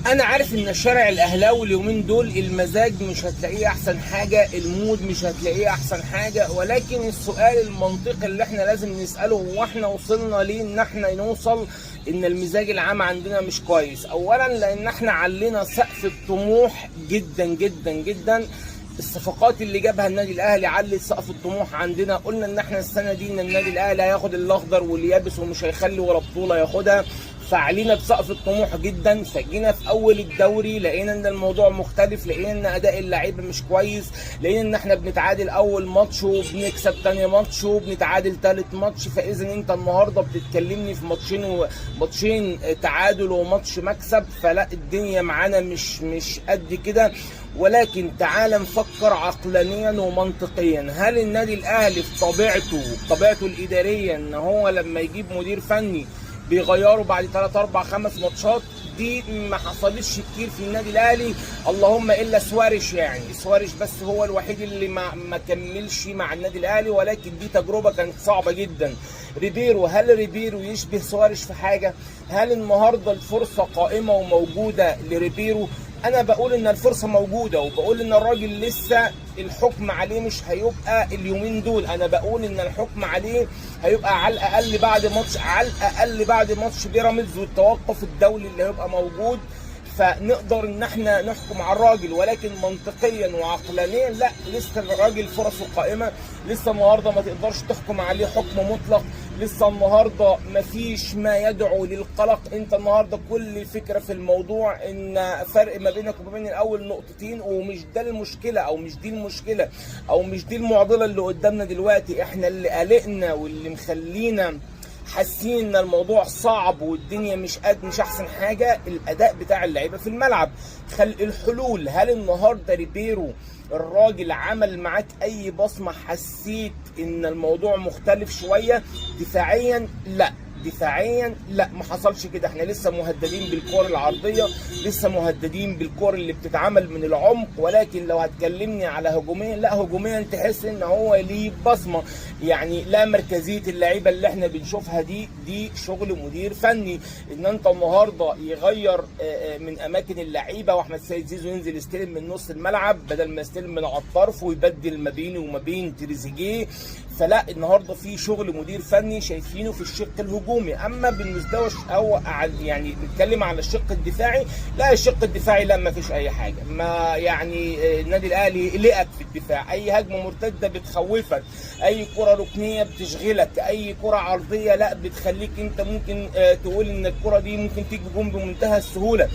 انا عارف ان الشارع الاهلاوي اليومين دول المزاج مش هتلاقيه احسن حاجه، المود مش هتلاقيه احسن حاجه، ولكن السؤال المنطقي اللي احنا لازم نساله هو احنا وصلنا ليه ان احنا نوصل ان المزاج العام عندنا مش كويس؟ اولا لان احنا علينا سقف الطموح جدا جدا جدا. الصفقات اللي جابها النادي الاهلي علت سقف الطموح عندنا. قلنا ان احنا السنه دي ان النادي الاهلي هياخد الاخضر واليابس ومش هيخلي ولا بطوله ياخدها، فعلينا بسقف الطموح جدا. فجينا في اول الدوري لقينا ان الموضوع مختلف، لقينا ان اداء اللعيبه مش كويس، لقينا ان احنا بنتعادل اول ماتش وبنكسب تاني ماتش وبنتعادل تالت ماتش. فاذا انت النهارده بتتكلمني في ماتشين تعادل وماتش مكسب، فلا الدنيا معانا مش قد كده. ولكن تعال نفكر عقلانيا ومنطقيا. هل النادي الاهلي في طبيعته الاداريه ان هو لما يجيب مدير فني بيغيروا بعد 3 4 5 ماتشات؟ دي ما حصلتش كتير في النادي الاهلي، اللهم الا سواريش. يعني سواريش بس هو الوحيد اللي ما كملش مع النادي الاهلي، ولكن دي تجربه كانت صعبه جدا. ريبيرو، هل ريبيرو يشبه سواريش في حاجه؟ هل النهارده الفرصه قائمه وموجوده لريبيرو؟ انا بقول ان الفرصه موجوده، وبقول ان الراجل لسه الحكم عليه مش هيبقى اليومين دول. انا بقول ان الحكم عليه هيبقى على الاقل بعد ماتش بيراميدز والتوقف الدولي اللي هيبقى موجود، فنقدر ان احنا نحكم على الراجل. ولكن منطقيا وعقلانيا لا، لسه الراجل فرصه قائمه، لسه النهارده ما تقدرش تحكم عليه حكم مطلق، لسه النهارده مفيش ما يدعو للقلق. انت النهارده كل الفكره في الموضوع ان فرق ما بينك وما بين الاول نقطتين، ومش ده المشكله او مش دي المشكله او مش دي المعضله اللي قدامنا دلوقتي. احنا اللي قلقنا واللي مخلينا حاسين ان الموضوع صعب والدنيا مش احسن حاجه الاداء بتاع اللعيبه في الملعب. الحلول، هل النهارده ريبيرو الراجل عمل معاك اي بصمه حسيت ان الموضوع مختلف شويه؟ دفاعيا لا، ما حصلش كده. احنا لسه مهددين بالكور العرضيه، لسه مهددين بالكور اللي بتتعمل من العمق. ولكن لو هتكلمني على هجوميا، لا هجوميا تحس ان هو ليه بصمه. يعني لا، مركزيه اللعيبه اللي احنا بنشوفها دي شغل مدير فني. ان انت النهارده يغير من اماكن اللعيبه، واحمد سيد زيزو ينزل يستلم من نص الملعب بدل ما يستلم من على الطرف، ويبدل ما بينه وما بين تريزيجيه. فلا، النهارده في شغل مدير فني شايفينه في الشق الهجومي. اما بالمستوى او يعني نتكلم على الشق الدفاعي، لا الشق الدفاعي لا، ما فيش اي حاجه. ما يعني النادي الاهلي لقك في الدفاع، اي هجمه مرتده بتخوفك، اي كره ركنيه بتشغلك، اي كره عرضيه لا بتخليك انت ممكن تقول ان الكره دي ممكن تيجي جون بمنتهى السهوله.